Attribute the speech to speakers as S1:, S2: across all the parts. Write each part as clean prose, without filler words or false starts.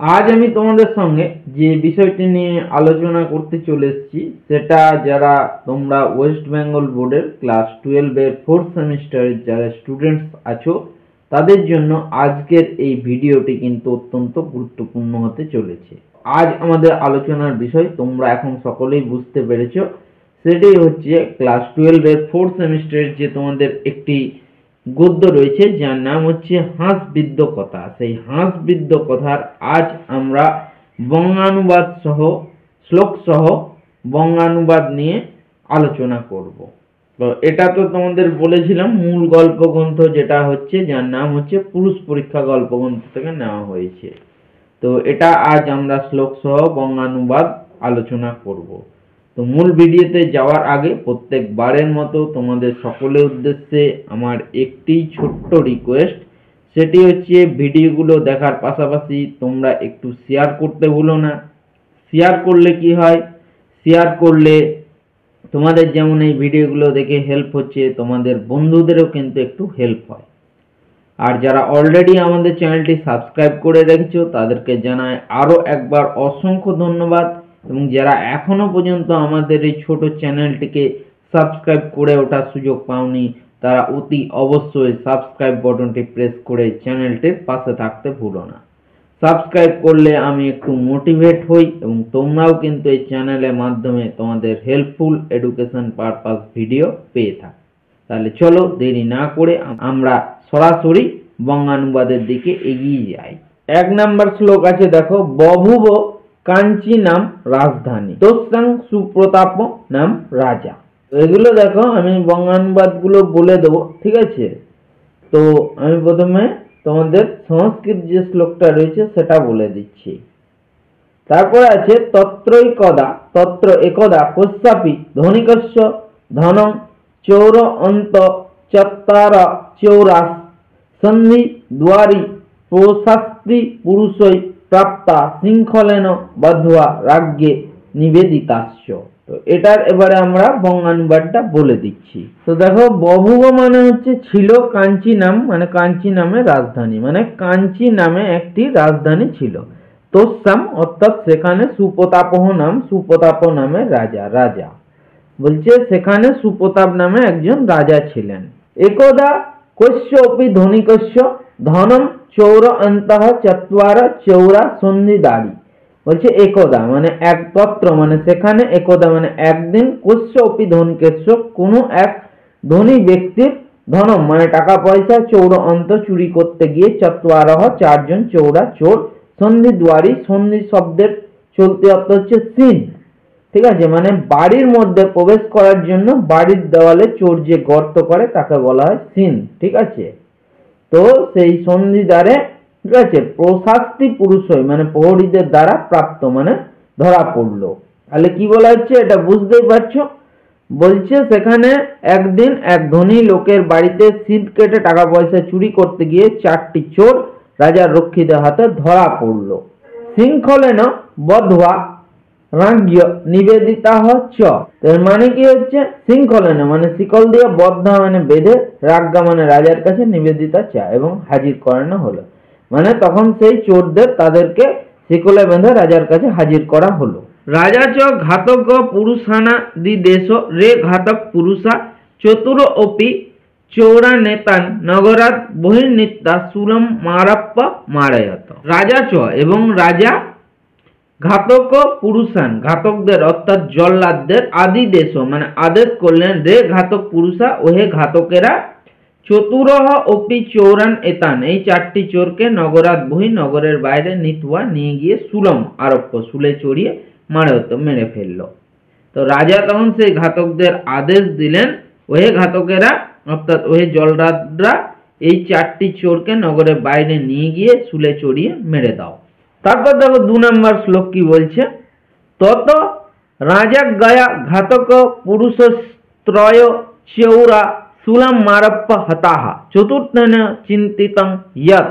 S1: আজ আমি তোমাদের সঙ্গে যে বিষয়টি নিয়ে আলোচনা করতে চলে এসেছি সেটা যারা তোমরা ওয়েস্ট বেঙ্গল বোর্ডের ক্লাস 12 এর 4th সেমিস্টারের যারা স্টুডেন্টস আছো তাদের জন্য আজকের এই ভিডিওটি কিন্তু অত্যন্ত গুরুত্বপূর্ণ হতে চলেছে। আজ আমাদের আলোচনার বিষয় তোমরা এখন সকলেই বুঝতে পেরেছো, সেটি হচ্ছে ক্লাস 12 এর 4th সেমিস্টারের যে তোমাদের একটি গদ্য রয়েছে যার নাম হচ্ছে হাঁসবিদ্ধ কথা। সেই হাঁসবিদ্ধ কথার আজ আমরা বঙ্গানুবাদ সহ শ্লোক সহ বঙ্গানুবাদ নিয়ে আলোচনা করব। তো এটা তো তোমাদের বলেছিলাম মূল গল্প গ্রন্থ যেটা হচ্ছে যার নাম হচ্ছে পুরুষ পরীক্ষা গল্প গ্রন্থ থেকে নেওয়া হয়েছে। তো এটা আজ আমরা শ্লোক সহ বঙ্গানুবাদ আলোচনা করব। তো মূল ভিডিওতে যাওয়ার আগে প্রত্যেকবারের মতো তোমাদের সকলের উদ্দেশ্যে আমার একটি ছোট্ট রিকোয়েস্ট, সেটি হচ্ছে ভিডিওগুলো দেখার পাশাপাশি তোমরা একটু শেয়ার করতে ভুলো না। শেয়ার করলে কি হয়, শেয়ার করলে তোমাদের যেমন এই ভিডিওগুলো দেখে হেল্প হচ্ছে, তোমাদের বন্ধুদেরও কিন্তু একটু হেল্প হয়। আর যারা অলরেডি আমাদের চ্যানেলটি সাবস্ক্রাইব করে রেখেছো তাদেরকে জানাই আরও একবার অসংখ্য ধন্যবাদ, এবং যারা এখনো পর্যন্ত আমাদের এই ছোট চ্যানেলটিকে সাবস্ক্রাইব করে ওঠার সুযোগ পাওনি তারা অতি অবশ্যই সাবস্ক্রাইব বাটনটি প্রেস করে চ্যানেলটির পাশে থাকতে ভুলো না। সাবস্ক্রাইব করলে আমি একটু মোটিভেট হই এবং তোমরাও কিন্তু এই চ্যানেলের মাধ্যমে তোমাদের হেল্পফুল এডুকেশন পারপাস ভিডিও পেয়ে থাকো। তাহলে চলো দেরি না করে আমরা সরাসরি বঙ্গানুবাদের দিকে এগিয়ে যাই। 1 নম্বর শ্লোক আছে, দেখো, বভুব কাঞ্চি নাম রাজধানী, তস্যাং সুপ্রতাপ নাম রাজা। এগুলো দেখো আমি বঙ্গানুবাদগুলো বলে দেবো, ঠিক আছে? তো আমি প্রথমে তোমাদের সংস্কৃত যে শ্লোকটা রয়েছে সেটা বলে দিচ্ছি। তারপরে আছে তত্রৈকদা, তত্র একদা কস্যাপি ধনিকস্য ধনং চৌর অন্ত চত্বার চৌরাস সন্ধি দ্বারি প্রশাস্তি পুরুষই প্রাপ্তা শৃঙ্খলেন বধ্বা রাজ্ঞে নিবেদিতাস্য। তো এটার এবারে আমরা বঙ্গানুবাদটা বলে দিচ্ছি। তো দেখো, বভুব মানে হচ্ছে ছিল কাঞ্চি নাম, মানে কাঞ্চি নামে রাজধানী, মানে কাঞ্চি নামে একটি রাজধানী ছিল। তস্যাম অর্থাৎ সেখানে, সুপ্রতাপহ নাম, সুপ্রতাপ নামে রাজা, রাজা বলছে সেখানে সুপ্রতাপ নামে একজন রাজা ছিলেন। একদা কস্য অপি ধনিকস্য ধনম চৌর অন্তঃ চত্বার চৌরা সন্ধি দাড়ি। বলছে একদা মানে এক পত্র, মানে সেখানে, একদা মানে একদিন, কস্য অপি ধনিকস্য কোনো এক ধনী ব্যক্তির, ধনম মানে টাকা পয়সা, চৌর অন্ত চুরি করতে গিয়ে, চত্বারহ চারজন, চৌরা চোর, সন্ধি দ্বারি, সন্ধি শব্দের চলতি অর্থ হচ্ছে সিন, ঠিক আছে? মানে বাড়ির মধ্যে প্রবেশ করার জন্য বাড়ির দেওয়ালে চোর যে গর্ত করে তাকে বলা হয় সিন, ঠিক আছে? তো সেই সন্ধি দ্বারে, ঠিক আছে, প্রশাস্তি পুরুষই মানে প্রহরীদের দ্বারা প্রাপ্ত মানে ধরা পড়লো। তাহলে কি বলা হচ্ছে এটা বুঝতেই পারছো। বলছে সেখানে একদিন এক ধনী লোকের বাড়িতে সিঁধ কেটে টাকা পয়সা চুরি করতে গিয়ে 4টি চোর রাজার রক্ষীদের হাতে ধরা পড়লো। শৃঙ্খলেন বধ্বা রাজ্ঞ নিবেদিতা চ। এর মানে কি হচ্ছে, শৃঙ্খলেন মানে শিকল দিয়ে, বদ্ধা মানে বেঁধে, রাজ্ঞা মানে রাজার কাছে, নিবেদিতা চা এবং হাজির করানো হলো। মানে তখন সেই চোরদের তাদেরকে শিকলে বেঁধে রাজার কাছে হাজির করা হলো। রাজা চ ঘাতক পুরুষানা দি দেশ রে ঘাতক পুরুষা চতুর অপি চৌরা নেতান নগরাত বহির্নিত্যা সুলম মারাপ্পা মারায়ত। রাজা চ এবং রাজা ঘাতক পুরুষান ঘাতকদের অর্থাৎ জল্লাদদের আদি দেশ মানে আদেশ করলেন, রে ঘাতক পুরুষা ওহে ঘাতকেরা, চতুরহ অপি চৌরান এতান এই 4টি চোরকে, নগরাত বহি নগরের বাইরে, নিতুয়া নিয়ে গিয়ে, সুলম আরোপ্য শুলে চড়িয়ে, মারায়ত মেরে ফেললো। তো রাজা তখন সেই ঘাতকদের আদেশ দিলেন, ওহে ঘাতকেরা অর্থাৎ ওহে জল্লাদরা এই 4টি চোরকে নগরের বাইরে নিয়ে গিয়ে শুলে চড়িয়ে মেরে দাও। তারপর দেখো 2 নম্বর শ্লোক কি বলছে, তত রাজা গয়া ঘাতক পুরুষস্ত্রয় চৌরা সুলম মারপ্প হতাহা চতুর্থেন চিন্তিতং যৎ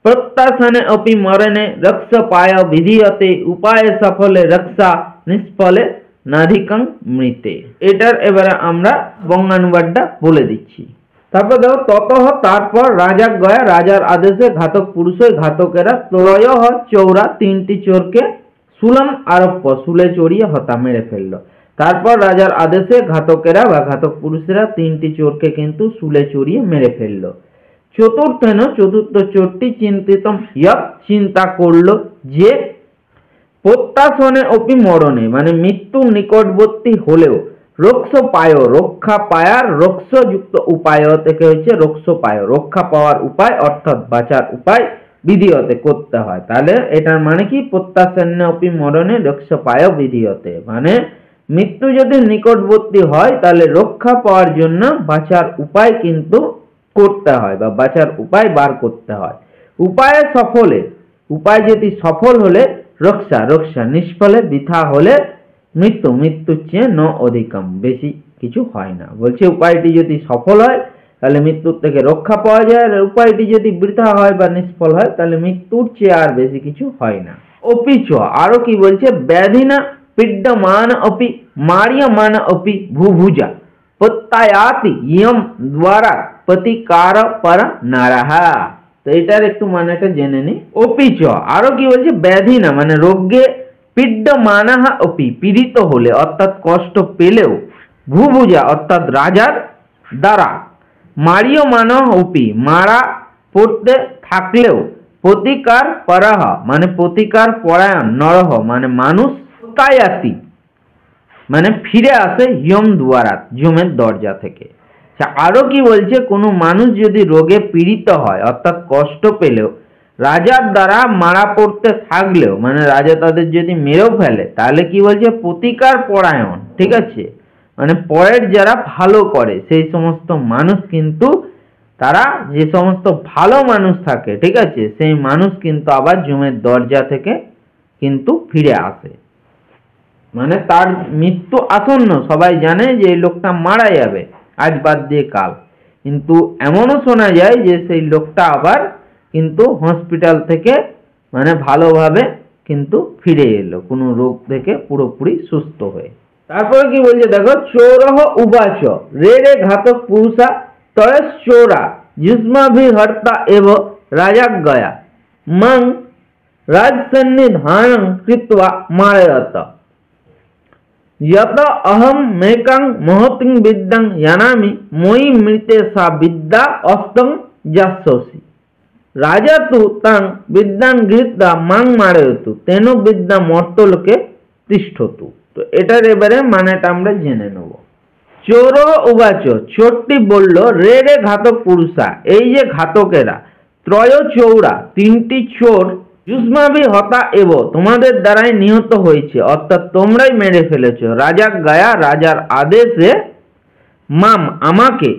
S1: প্রত্যাশনে অপি মরণে রক্ষ পায় বিধীয়তে উপায় সফলে রক্ষা নিষ্ফলে নাধিকং মৃতে। এটার এবারে আমরা বঙ্গানুবাদটা বলে দিচ্ছি। তারপর দেখো ততঃ তারপর রাজা গয়া রাজার আদেশে ঘাতক পুরুষ ঘাতকেরা ত্রয় চৌরা তিনটি চোরকে সুলম আরোপ্য শুলে চড়িয়ে হত্যা মেরে ফেললো। তারপর রাজার আদেশে ঘাতকেরা বা ঘাতক পুরুষেরা তিনটি চোরকে কিন্তু শুলে চড়িয়ে মেরে ফেললো। চতুর্থেন চতুর্থ চোরটি চিন্তিত চিন্তা করলো যে প্রত্যাশনে অপি মরণে মানে মৃত্যুর নিকটবর্তী হলেও রক্ষস পায় রক্ষা পায়ার রক্ষযুক্ত উপায় থেকে হচ্ছে রক্ষস পায় রক্ষা পাওয়ার উপায় অর্থাৎ বাঁচার উপায় বিধিয়তে করতে হয়। তাহলে এটার মানে কি প্রত্যাশনে অপি মরণে রক্ষস পায় বিধিয়তে মানে মৃত্যু যদি নিকটবর্তী হয় তাহলে রক্ষা পাওয়ার জন্য বাঁচার উপায় কিন্তু করতে হয় বা বাঁচার উপায় বার করতে হয়। উপায়ে সফলে উপায় যদি সফল হলে রক্ষা রক্ষা নিষ্ফলে বৃথা হলে মৃত্যু মৃত্যুর চেয়ে ন অধিকম বেশি কিছু হয় না। বলছে উপায়টি যদি সফল হয় তাহলে মৃত্যুর থেকে রক্ষা পাওয়া যায়, আর উপায়টি যদি বৃথা হয় বা নিষ্ফল হয় তাহলে মৃত্যুর চেয়ে আর বেশি কিছু হয় না। অপিচ আরো কি বলছে ব্যাধিনা পিড্যমান অপি মারিয়মান অপি ভুভুজা প্রত্যায়াতি ইয়ম দ্বারা প্রতিকার পর নারাহা। তো এটার একটু মানেটা জেনে নি। অপিচ আরো কি বলছে ব্যাধি না মানে রোগে পিড্যমানাহা অপি পীড়িত হলে অর্থাৎ কষ্ট পেলেও ভুভুজা অর্থাৎ রাজার দ্বারা মারিয়মান অপি মারা পড়তে থাকলেও প্রতিকার পরাহ মানে প্রতিকার পরায়ণ নরহ মানে মানুষ প্রত্যায়াতি মানে ফিরে আসে ইয়ম দুয়ারাত যমের দরজা থেকে। আরো কি বলছে কোনো মানুষ যদি রোগে পীড়িত হয় অর্থাৎ কষ্ট পেলেও রাজার দ্বারা মারা পড়তে থাকলেও মানে রাজা তাদের যদি মেরেও ফেলে তাহলে কি বলছে প্রতিকার পরায়ণ, ঠিক আছে, মানে পরের যারা ভালো করে সেই সমস্ত মানুষ কিন্তু তারা যে সমস্ত ভালো মানুষ থাকে, ঠিক আছে, সেই মানুষ কিন্তু আবার যমের দরজা থেকে কিন্তু ফিরে আসে। মানে তার মৃত্যু আসন্ন, সবাই জানে যে এই লোকটা মারা যাবে আজ বাদ দিয়ে কাল, কিন্তু এমনও শোনা যায় যে সেই লোকটা আবার কিন্তু হসপিটাল থেকে মানে ভালোভাবে কিন্তু ফিরে এলো কোনো রোগ থেকে পুরোপুরি সুস্থ হয়ে। তারপরে কি বলছে দেখো চোরহ উবাচ রে রে ঘাতক পুরুষা তয়স চোরা যুষ্মাভিহর্তা এব রাজা গয়া মং রাজসন্নিধানং কৃত্বা মারয়ত यत अहम मेकं महतिं विद्यां जानामि मयि मृते सा विद्या अस्तं जास्यसि राजा तु तां विद्यां गृहीत्वा मां मारयतु तेन विद्या मर्तलोके तिष्ठतु। तो एटार एबारे मानेटा आमरा जेने नेब। चोर उवाच चोरटी बोलल रे रे घातक पुरुषा এই যে ঘাতকেরা ত্রয় চৌরা তিনটি চোর যুষ্মাভি হতা এব তোমাদের দ্বারাই নিহত হয়েছে অর্থাৎ তোমরাই মেরে ফেলেছো রাজা গায়া রাজার আদেশে মাম আমাকে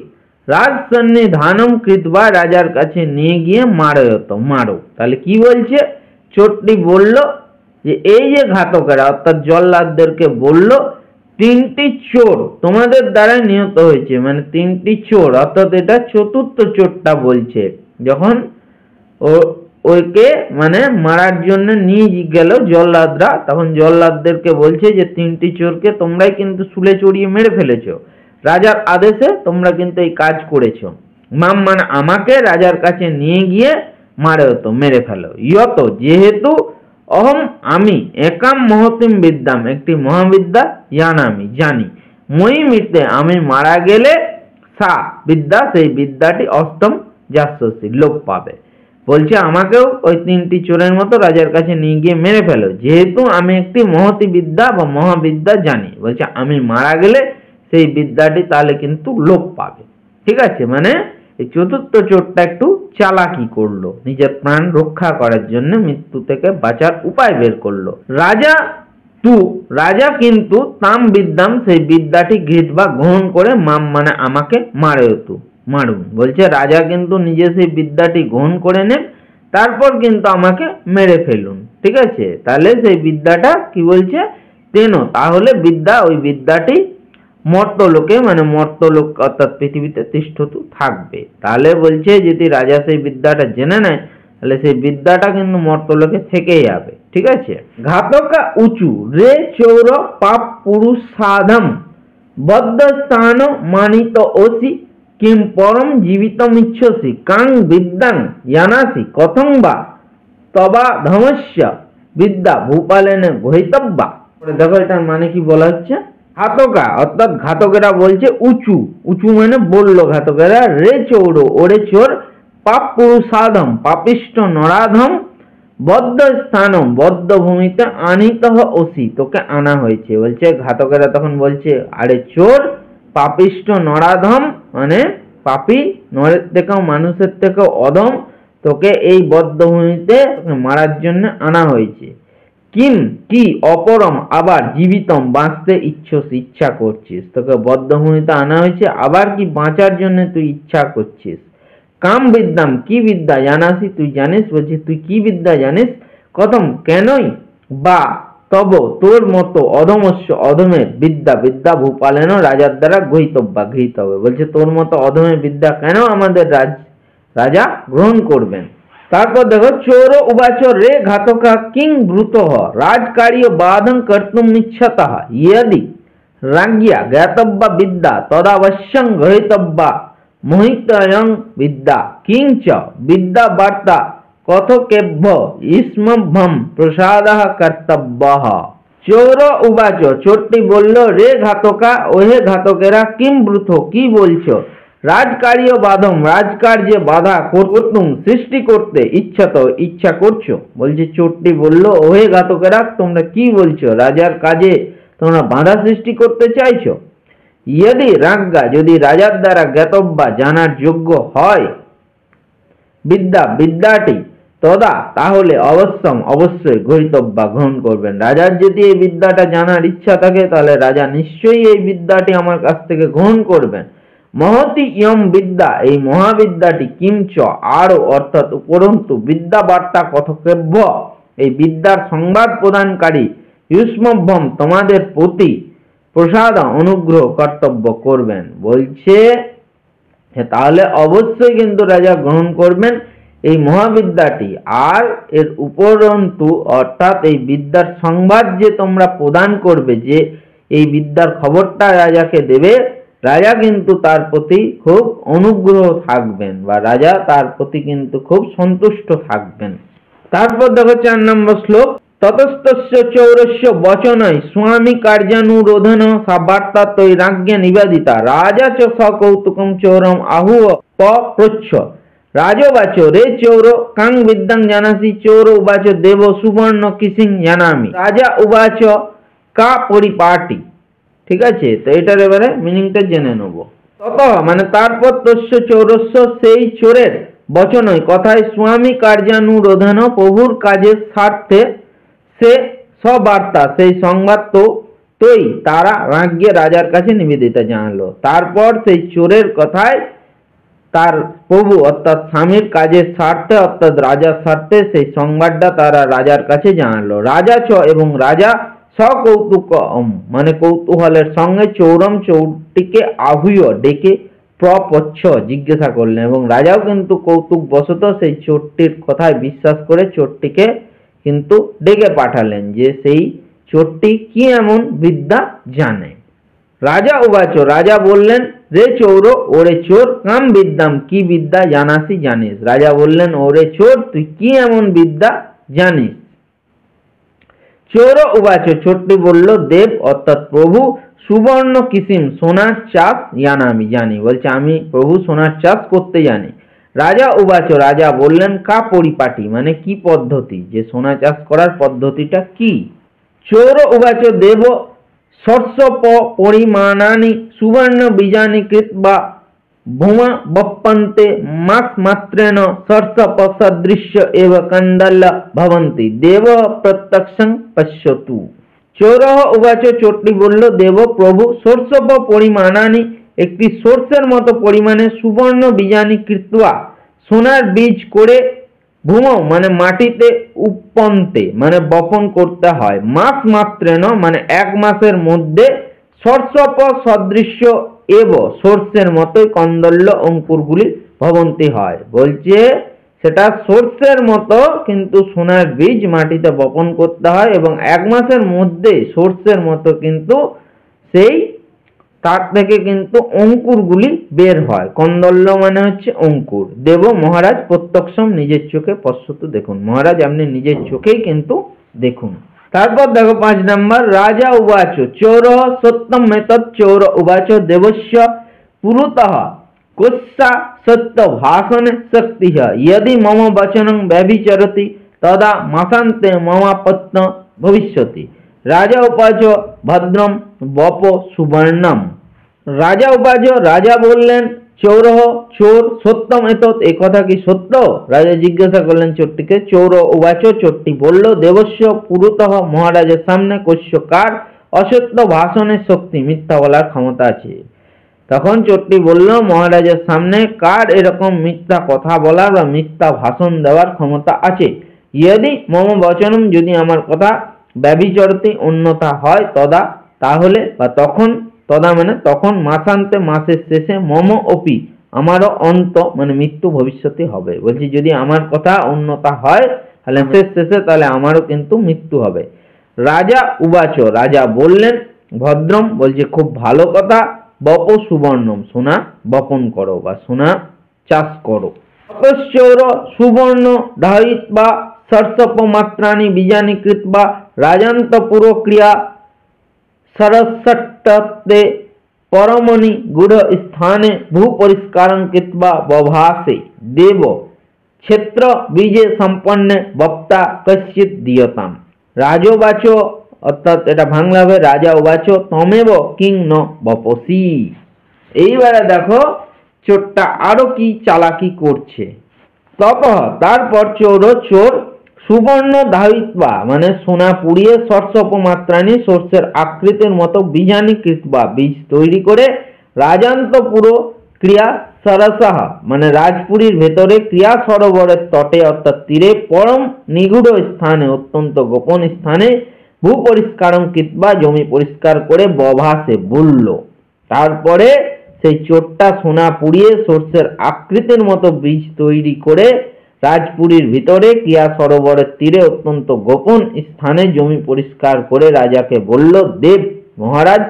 S1: রাজসন্নিধানম কৃতবা রাজার কাছে নিয়ে গিয়ে মারয়ত মারো। তাহলে কি বলছে চোরটি বলল যে এই যে ঘাতকেরা অর্থাৎ জল্লাদদেরকে বলল তিনটি চোর তোমাদের দ্বারাই নিহত হয়েছে মানে তিনটি চোর অর্থাৎ এটা চতুর্থ চোরটা বলছে যখন ও ওকে মানে মারার জন্য নিয়ে গেল জল্লাদরা তখন জল্লাদদেরকে বলছে যে তিনটি চোরকে তোমরাই কিন্তু শুলে চড়িয়ে মেরে ফেলেছো রাজার আদেশে তোমরা কিন্তু এই কাজ করেছো মাম মানে আমাকে রাজার কাছে নিয়ে গিয়ে মারয়তো মেরে ফেলো ইয়ত যেহেতু অহম আমি একাম মহতিম বিদ্যাম একটি মহাবিদ্যা জানামি জানি মই মৃতে আমি মারা গেলে সা বিদ্যা সেই বিদ্যাটি অষ্টম যাস্যসি লোপ পাবে। বলছে আমাকেও ওই তিনটি চোরের মতো রাজার কাছে নিয়ে গিয়ে মেরে ফেলো যেহেতু আমি একটি মহতি বিদ্যা বা মহাবিদ্যা জানি। বলছে আমি মারা গেলে সেই বিদ্যাটি তাহলে কিন্তু লোপ পাবে, ঠিক আছে, মানে এই চতুর্থ চোরটা একটু চালাকি করলো নিজের প্রাণ রক্ষা করার জন্য মৃত্যু থেকে বাঁচার উপায় বের করলো। রাজা কিন্তু তাম বিদ্যাম সেই বিদ্যাটি গৃহীত বা গ্রহণ করে মাম মানে আমাকে মারয়তু মারুন। বলছে রাজা কিন্তু নিজে সেই বিদ্যাটি গ্রহণ করে নেন তারপর কিন্তু আমাকে মেরে ফেলুন, ঠিক আছে। তাহলে সেই বিদ্যাটা কি বলছে তেন তাহলে বিদ্যা ওই বিদ্যাটি মর্তলোকে মানে মর্তলোক অর্থাৎ পৃথিবীতে তিষ্ঠতু থাকবে। তাহলে বলছে যদি রাজা সেই বিদ্যাটা জেনে নেয় তাহলে সেই বিদ্যাটা কিন্তু মর্তলোকে থেকেই যাবে, ঠিক আছে। ঘাতকা উঁচু রে চৌর পাপ পুরুষ সাধম বদ্ধ স্থান মানিত ওসি কিম পরম জীবিতমিচ্ছসি কাং বিদ্যাং জানাসি কথং বা তবা ধমস্য বিদ্যা ভূপালেন ঘৈতব্যা। দেখো এটার মানে কি বলা হচ্ছে, ঘাতকা অর্থাৎ ঘাতকেরা বলছে উঁচু, উঁচু মানে বললো ঘাতকেরা, রে চৌর ওরে চোর, পাপ পুরুষাধম পাপিষ্ট নরাধম, বদ্ধ স্থানম বদ্ধ ভূমিতে আনিত ওসি তোকে আনা হয়েছে। বলছে ঘাতকেরা তখন বলছে আরে চোর, পাপিষ্ট নরাধম মানে পাপী, নরের থেকেও মানুষের থেকেও অধম, তোকে এই বদ্ধ ভূমিতে মারার জন্য আনা হয়েছে। কিম কি অপরম আবার জীবিতম বাঁচতে ইচ্ছা করছিস, তোকে বদ্ধভূমিতে আনা হয়েছে আবার কি বাঁচার জন্য তুই ইচ্ছা করছিস। কাম বিদ্যাম কি বিদ্যা জানাসি তুই জানিস, বলছে তুই কি বিদ্যা জানিস, কথম কেনই বা তব তোর মতো অধমস্য অধমের বিদ্যা বিদ্যা ভূপালেন রাজার দ্বারা গৃহীতব্যা গৃহীত হবে। বলছে তোর মতো অধমের বিদ্যা কেন আমাদের রাজা গ্রহণ করবেন। তারপর দেখো চোর উবাচ রে ঘাতকা কিং ব্রুত রাজকার্য বাধং কর্তুম ইচ্ছতঃ यदि राज्ञा ज्ञातव्या विद्या तदावश्यं ग्रहीतव्या मोहितयं विद्या किंच विद्या वार्ता कथकेभ्य इस्मभ्यं प्रसादः कर्तव्यः। चोर उवाच चोरटी बोललो रे घातका ओहे घातकेरा किम ब्रूथो की बोलछो, রাজকার্য বাধম রাজকার্যে বাধা করতুম সৃষ্টি করতে ইচ্ছা তো ইচ্ছা করছো। বলছে চোরটি বললো ওহে ঘাতকেরা তোমরা কি বলছো, রাজার কাজে তোমরা বাধা সৃষ্টি করতে চাইছো। यदि রাজ্ঞা যদি রাজার দ্বারা জ্ঞাতব্যা জানার যোগ্য হয় বিদ্যা বিদ্যাটি তদা তাহলে অবশ্যম অবশ্যই গ্রহীতব্যা গ্রহণ করবেন। রাজার যদি এই বিদ্যাটা জানার ইচ্ছা থাকে তাহলে রাজা নিশ্চয়ই এই বিদ্যাটি আমার কাছ থেকে গ্রহণ করবেন। মহতি ইয়ম বিদ্যা এই মহাবিদ্যাটি কিঞ্চ আরো অর্থাৎ উপরন্তু বিদ্যা বার্তা কথকেভ্য এই বিদ্যার সংবাদ প্রদানকারী ইউষ্মভ্যম তোমাদের প্রতি প্রসাদ অনুগ্রহ কর্তব্য করবেন। বলছে তাহলে অবশ্যই কিন্তু রাজা গ্রহণ করবেন এই মহাবিদ্যাটি, আর এর উপরন্তু অর্থাৎ এই বিদ্যার সংবাদ যে তোমরা প্রদান করবে, যে এই বিদ্যার খবরটা রাজাকে দেবে, রাজা কিন্তু তার প্রতি খুব অনুগ্রহ থাকবেন বা রাজা তার প্রতি কিন্তু খুব সন্তুষ্ট থাকবেন। তারপর দেখো 4 নম্বর শ্লোক, ততস্তস্য চৌরস্য বচনৈ স্বামী কার্যানুরোধন সাবার্তা তৈরাজ্ঞা নিবেদিতা রাজা চ সকৌতুকম চৌরম আহুঃ পপ্রচ্ছ। রাজোবাচ রে চৌর কাং বিদ্যাং জানাসি চৌর উবাচ দেব সুবর্ণ কিসিং জানামি। রাজা উবাচ কা পরিপাটি। ঠিক আছে, তো এটার এবারে মিনিংটা জেনে নেব। তত মানে তারপর তস্য চৌরস্য সেই চোরের বচনই কথায় স্বামী কার্যানুরোধন প্রভুর কাজের স্বার্থে সে সবার্তা সেই সংবাদ তো তৈ তারা রাজ্ঞে রাজার কাছে নিবেদিতা জানালো। তারপর সেই চোরের কথায় তার প্রভু অর্থাৎ স্বামীর কাজের স্বার্থে অর্থাৎ রাজার স্বার্থে সেই সংবাদটা তারা রাজার কাছে জানালো। রাজা চ এবং রাজা সকৌতুকম মানে কৌতূহলের সঙ্গে চৌরম চোরটিকে আহুয় ডেকে প্রপচ্ছ জিজ্ঞাসা করলেন, এবং রাজাও কিন্তু কৌতুক বশত সেই চোরটির কথায় বিশ্বাস করে চোরটিকে কিন্তু ডেকে পাঠালেন যে সেই চোরটি কি এমন বিদ্যা জানে। রাজা উবাচ রাজা বললেন রে চৌর ওরে চোর কাম বিদ্যাম কি বিদ্যা জানাসি জানিস। রাজা বললেন ওরে চোর তুই কি এমন বিদ্যা জানিস। চোর উবাচ চোরটি বলল দেব অর্থাৎ প্রভু সুবর্ণ কিসিম সোনার চাষ জানামি জানি। বলছে আমি প্রভু সোনার চাষ করতে জানি। রাজা উবাচ রাজা বললেন কা পরিপাটি মানে কি পদ্ধতি, যে সোনা চাষ করার পদ্ধতিটা কি। চোর উবাচ দেব শস্য পরিমাণানি সুবর্ণ বীজানি কৃত্বা ভূমা বপ্পন্তে মাস মাত্রেণ সর্ষপ সদৃশ্য এব কন্দল ভবন্তি দেব প্রত্যক্ষং পশ্যতু। চোরহ উবাচ চোরটি বলল দেব প্রভু সর্ষপ পরিমাণানি একটি সর্ষের মতো পরিমাণে সুবর্ণ বীজানি কৃত্বা সোনার বীজ করে ভূম মানে মাটিতে উপন্তে মানে বপন করতে হয়, মাস মাত্রেণ মানে 1 মাসের মধ্যে সর্ষপ সদৃশ্য এব সর্ষের মতোই কন্দল্য অঙ্কুরগুলি ভবন্তি হয়। বলছে সেটা সর্ষের মতো কিন্তু সোনার বীজ মাটিতে বপন করতে হয় এবং 1 মাসের মধ্যে সর্ষের মতো কিন্তু সেই তার থেকে কিন্তু অঙ্কুরগুলি বের হয়। কন্দল্য মানে হচ্ছে অঙ্কুর। দেব মহারাজ প্রত্যক্ষম নিজের চোখে পশ্যত, দেখুন মহারাজ আপনি নিজের চোখেই কিন্তু দেখুন। তারপর দেখো 5 নম্বর, রাজা উবাচ চৌর সত্যম মেতৎ চৌর উবাচ দেবস্য পুরুতঃ কোস্যা সত্য ভাষণে শক্তি यदि मम वचनं व्यभिचरति तदा मासान्ते ममापत्न भविष्यति। राजा उवाच भद्रम बप सुवर्णम। রাজা উবাচ, রাজা বললেন চৌরহ চোর সত্যম এতৎ, এ কথা কি সত্য? রাজা জিজ্ঞাসা করলেন চোরটিকে। চৌর উবাচ, চোরটি বলল দেবস্য পুরুতঃ, মহারাজের সামনে, কস্য কার, অসত্য ভাষণের শক্তি, মিথ্যা বলার ক্ষমতা আছে। তখন চোরটি বলল মহারাজের সামনে কার এরকম মিথ্যা কথা বলার বা মিথ্যা ভাষণ দেওয়ার ক্ষমতা আছে। यदि মম বচনম, যদি আমার কথা, ব্যভিচরতি অন্যথা হয়, তদা তাহলে বা তখন, তদা মানে তখন, মাসান্তে মাসের শেষে, মম অপি আমারও অন্ত মানে মৃত্যু ভবিষ্যতে হবে। বলছি যদি আমার কথা অন্যথা হয় তাহলে শেষ শেষে তাহলে আমারও কিন্তু মৃত্যু হবে। রাজা উবাচ, রাজা বললেন ভদ্রম বলছে খুব ভালো কথা, বপ সুবর্ণম সোনা বপন করো বা সোনা চাষ করো। তপশ্চৌর সুবর্ণ ধারিত্বা সর্ষপমাত্রানি বীজানি কৃত্বা রাজান্তপুর ক্রিয়া सरसट्टे परमणि गुढ़ स्थाने भू परिष्कारं कृत्वा बभासे देव क्षेत्र बीजे सम्पन्ने वक्ता कश्चित् दीयताम। राजोवाच অর্থাৎ এটা বাংলা হবে রাজা উবাচ তমেব কিং ন বপসি। এইবারে দেখো চোরটা আরো কি চালাকি করছে। ততঃ তারপর চোর সুবর্ণ ধারিত্বা মানে সোনা পুড়িয়ে সর্ষপমাত্রানি সর্ষের আকৃতির মতো বীজানি কৃত্বা বীজ তৈরি করে রাজান্তপুর ক্রিয়া সরসহ মানে রাজপুরীর ভেতরে ক্রিয়া সরোবরের তটে অর্থাৎ তীরে পরম নিগূঢ় স্থানে অত্যন্ত গোপন স্থানে ভূ পরিষ্কারং কৃত্বা জমি পরিষ্কার করে বভাসে বলল। তারপরে সেই চোরটা সোনা পুড়িয়ে সর্ষের আকৃতির মতো বীজ তৈরি করে রাজপুরীর ভিতরে ক্রিয়া সরোবরের তীরে অত্যন্ত গোপন স্থানে জমি পরিষ্কার করে রাজাকে বলল, দেব মহারাজ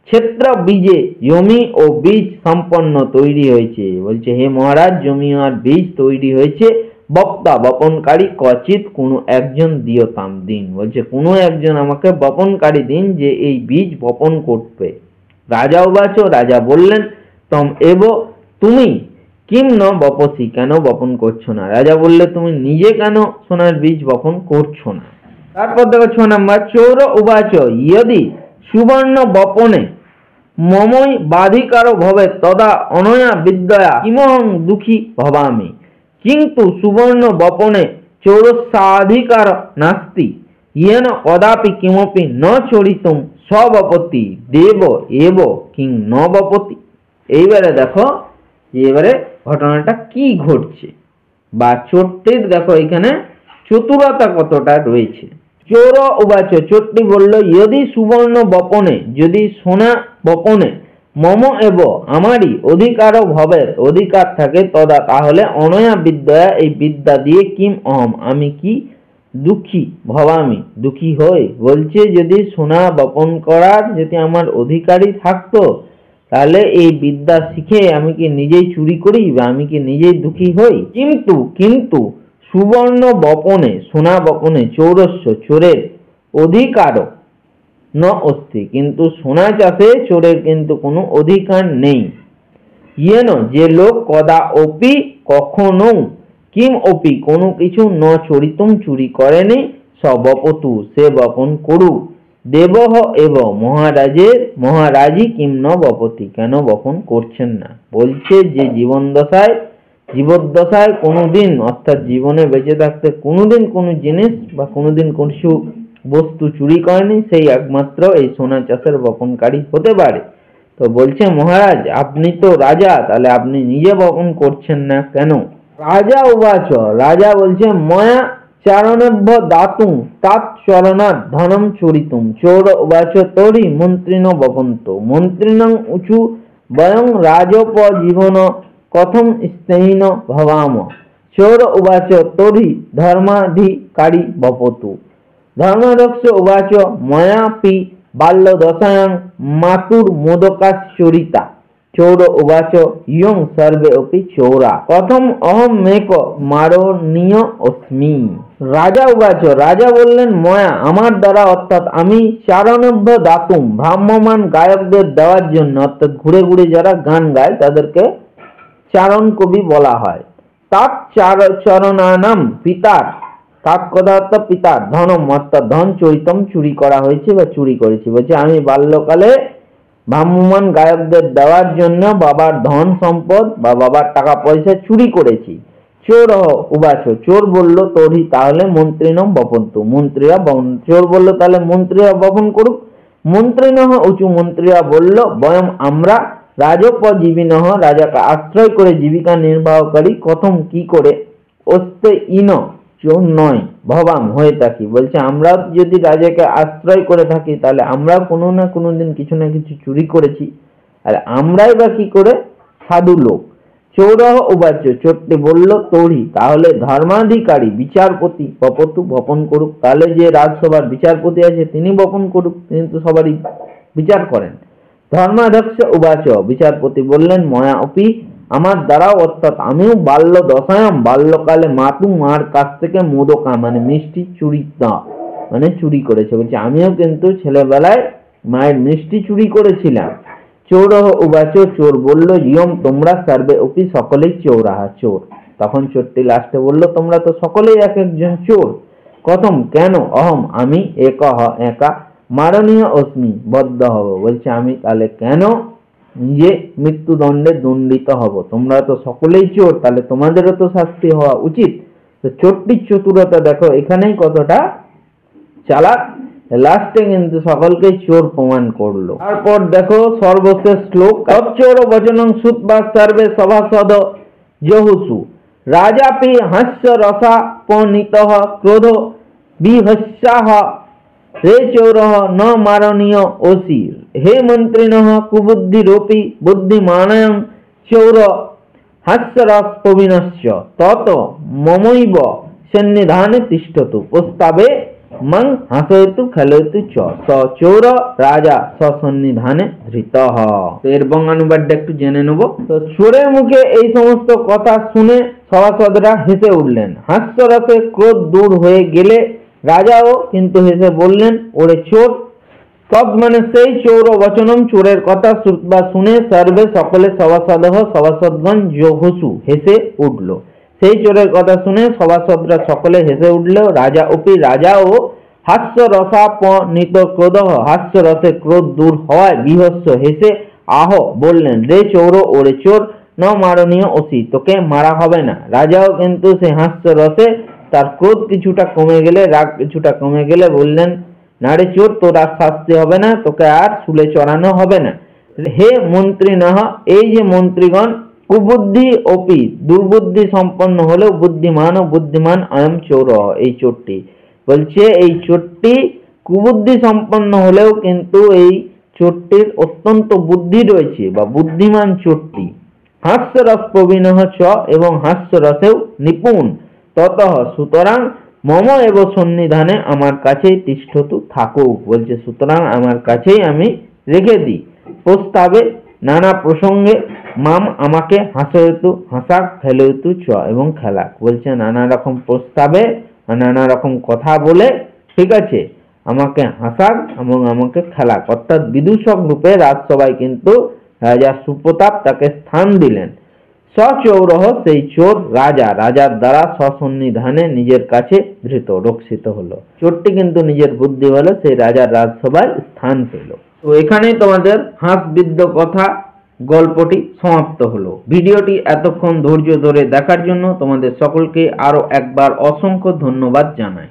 S1: ক্ষেত্র বীজে জমি ও বীজ সম্পন্ন তৈরি হয়েছে। বলছে হে মহারাজ জমি আর বীজ তৈরি হয়েছে, বক্তা বপনকারী কচিত কোনো একজন দিয়তাম দিন। বলছে কোনো একজন আমাকে বপনকারী দিন যে এই বীজ বপন করবে। রাজা উবাচ, রাজা বললেন তম এব তুমি কিম ন বপসি, কেন বপন করছো না? রাজা বললে তুমি নিজে কেন সোনার বীজ বপন করছো না? তারপর দেখো 6 নম্বর, চৌর উবাচ यदि সুবর্ণ বপনে মমই বাধিকারো ভবে তদা অনয়া বিদ্যয়া ইমহং দুঃখী ভবামি। কিন্তু সুবর্ণ বপনে চৌরস্যাধিকার নাস্তি येन কদাপি কিমপি ন চরিতুম স্ববপতি দেব এব কিং ন বপতি। এইবারে দেখো এবারে ঘটনাটা কি ঘটছে বা চোরটির দেখো এখানে চতুরতা কতটা রয়েছে। চোর উবাচ চোরটি বলল যদি সুবর্ণ বপনে যদি সোনা বপনে মম এব আমারই অধিকার ভবের অধিকার থাকে তদা তাহলে অনয়া বিদ্যা এই বিদ্যা দিয়ে কিম অহম আমি কি দুঃখী ভবামি দুঃখী হই। বলছে যদি সোনা বপন করার যদি আমার অধিকারই থাকতো তাহলে এই বিদ্যা শিখে আমি কি নিজেই চুরি করি বা আমি কি নিজেই দুঃখী হই। কিন্তু সুবর্ণ বপনে সোনা বপনে চৌরস্য চোরের অধিকার ন অস্তি, কিন্তু সোনা চাষে চোরের কিন্তু কোনো অধিকার নেই। ইয়েন যে লোক কদা অপি কখনো কিম অপি কোনো কিছু ন চরিতম চুরি করেনি সবপতু সে বপন করুক। দেবহ এব মহারাজই কিম ন বপতি কেন বপন করছেন না। বলছে যে জীবদ্দশায় কোনোদিন অর্থাৎ জীবনে বেঁচে থাকতে কোনোদিন কোনো জিনিস বা কোনোদিন কিছু বস্তু চুরি করেনি সেই একমাত্র এই সোনা চাষের বপনকারী হতে পারে। তো বলছে মহারাজ আপনি তো রাজা, তাহলে আপনি নিজে বপন করছেন না কেন? রাজা উবাচ রাজা বলছে ময়া চারণেভ্য দাতুং তাৎ চরণাৎ ধনম চরিতুম। চোর উবাচ তরি মন্ত্রিণ বপন্ত মন্ত্রিণং উচু বয়ং রাজোপজীবন কথম স্নেহিন ভবাম। চোর উবাচ তরি ধর্মাধিকারী বপতু। ধর্মদক্ষ উবাচ ময়াপি बाल्यदशायां मातुर्मोदकाश्चोरिता चौर उवाच इयं सर्वे अपि चौरा कथम अहमेक मारणीय अस्मि। राजा उवाच राजा बोललेन मया আমার দ্বারা অর্থাৎ আমি চারণভ্য দাতুম ভ্রাম্যমান গায়কদের দেওয়ার জন্য অর্থাৎ ঘুরে ঘুরে যারা গান গায় তাদেরকে চারণ কবি বলা হয়। তার চরণানাম পিতার তার কথা অর্থাৎ পিতার ধনম অর্থাৎ ধন চরিতম চুরি করা হয়েছে বা চুরি করেছি। বলছে আমি বাল্যকালে ভ্রাম্যমান গায়কদের দেওয়ার জন্য বাবার ধন সম্পদ বা বাবার টাকা পয়সা চুরি করেছি। চোর উবাচ চোর বলল তোরই তাহলে মন্ত্রিণম বপন্তু মন্ত্রীরা চোর বলল তাহলে মন্ত্রীরা বপন করুক। মন্ত্রিণঃ উঁচু মন্ত্রীরা বলল বয়ম আমরা রাজোপজীবিনঃ রাজাকে আশ্রয় করে জীবিকা নির্বাহকারী কথম কি করে অস্তে ইন চোর নয় ভবাম হয়ে থাকি। বলছে আমরা যদি রাজাকে আশ্রয় করে থাকি তাহলে আমরা কোনো না কোনো দিন কিছু না কিছু চুরি করেছি, আর আমরাই বা কি করে সাধু লোক। চৌরহ উবাচ্য চোরটি বলল তোরই তাহলে ধর্মাধিকারী বিচারপতি বপতু বপন করুক। তাহলে যে রাজসভার বিচারপতি আছে তিনি বপন করুক, তিনি তো সবারই বিচার করেন। ধর্মাধ্যক্ষ উবাচ বিচারপতি বললেন ময়া অপি আমার দ্বারাও অর্থাৎ আমিও বাল্য দশায়াম বাল্যকালে মাতু মার কাছ থেকে মোদকা মানে মিষ্টি চুরি মানে চুরি করেছে। বলছে আমিও কিন্তু ছেলেবেলায় মায়ের মিষ্টি চুরি করেছিলাম। চোর উবাচ চোর বলল ইয়ম তোমরা সার্বে অপি সকলেই চোরাহা চোর। তখন চোরটি লাস্টে বলল তোমরা তো সকলেই এক একজন চোর। কথম কেন অহম আমি একহ একা মারণীয় অস্মি বদ্ধ হব। বলছে আমি তাহলে কেন নিজে মৃত্যুদণ্ডে দণ্ডিত হব, তোমরা তো সকলেই চোর তাহলে তোমাদেরও তো শাস্তি হওয়া উচিত। তো চোরটির চতুরতা দেখো এখানেই কতটা চালাক, লাস্টে কিন্তু সকলকে চোর প্রমাণ করলো। তারপর দেখো সর্বশেষ শ্লোক চোর বচনং শ্রুত্বা সর্বে সভাসদ জহুসু রাজাপি হাস্য রসা পনিতঃ ক্রোধ বিহস্যাহ হে চৌরহ ন মারণীয় ওসি হে মন্ত্রিণঃ কুবুদ্ধিরোপি বুদ্ধিমানয়ং চৌর হাস্যরস প্রবীণশ্চ তত মমৈব সন্নিধানে তিষ্ঠতু প্রস্তাবে মং হাসয়তু খেলয়তু চ স চৌর রাজা সন্নিধানে ধৃতঃ। এর বঙ্গানুবাদটা একটু জেনে নেব। তো চোরের মুখে এই সমস্ত কথা শুনে সভাসদরা হেসে উঠলেন। হাস্যরসে ক্রোধ দূর হয়ে গেলে রাজাও কিন্তু হেসে বললেন ওরে চোর। তদ মানে সেই চৌর বচনম চোরের কথা শ্রুতবা শুনে সর্বে সকলে সভাসদঃ সভাসদগণ জহুসু হেসে উঠল। সেই চোরের কথা শুনে সভাসদরা সকলে হেসে উঠল। রাজা অপি রাজাও হাস্য রসাপনিত ক্রোধ হাস্য রসে ক্রোধ দূর হওয়ায় বিহস্য হেসে আহ বললেন রে চৌর ওরে চোর ন মারণীয় অসি তোকে মারা হবে না। রাজাও কিন্তু সে হাস্য রসে তার ক্রোধ কিছুটা কমে গেলে রাগ কিছুটা কমে গেলে বললেন না রে চোর তোর আর শাস্তি হবে না, তোকে আর শুলে চড়ানো হবে না। হে মন্ত্রী নহ এই যে মন্ত্রীগণ কুবুদ্ধি অপি দুর্বুদ্ধি সম্পন্ন হলেও বুদ্ধিমান ও বুদ্ধিমান অয়ম চোর এই চোরটি। বলছে এই চোরটি কুবুদ্ধি সম্পন্ন হলেও কিন্তু এই চোরটির অত্যন্ত বুদ্ধি রয়েছে বা বুদ্ধিমান চোরটি। হাস্যরস প্রবীণঃ চ এবং হাস্যরসেও নিপুণ। ততঃ সুতরাং মম এব সন্নিধানে আমার কাছেই তিষ্ঠতু থাকুক। বলছে সুতরাং আমার কাছেই আমি রেখে দিই। প্রস্তাবে নানা প্রসঙ্গে মাম আমাকে হাসয়তু হাসাক খেলয়তু চ এবং খেলাক। বলছে নানা রকম প্রস্তাবে নানা রকম কথা বলে ঠিক আছে আমাকে হাসাক এবং আমাকে খেলাক, অর্থাৎ বিদূষক রূপে রাজসভায় কিন্তু রাজা সুপ্রতাপ তাকে স্থান দিলেন। সচৌরহ সেই চোর রাজা রাজার দ্বারা সসন্নিধানে নিজের কাছে ধৃত রক্ষিত হলো। চোরটি কিন্তু নিজের বুদ্ধি বলে সেই রাজার রাজসভায় স্থান পেল। তো এখানেই তোমাদের হাসবিদ্য কথা গল্পটি সমাপ্ত হলো। ভিডিওটি এতক্ষণ ধৈর্য ধরে দেখার জন্য তোমাদের সকলকে আরো একবার অসংখ্য ধন্যবাদ জানাই।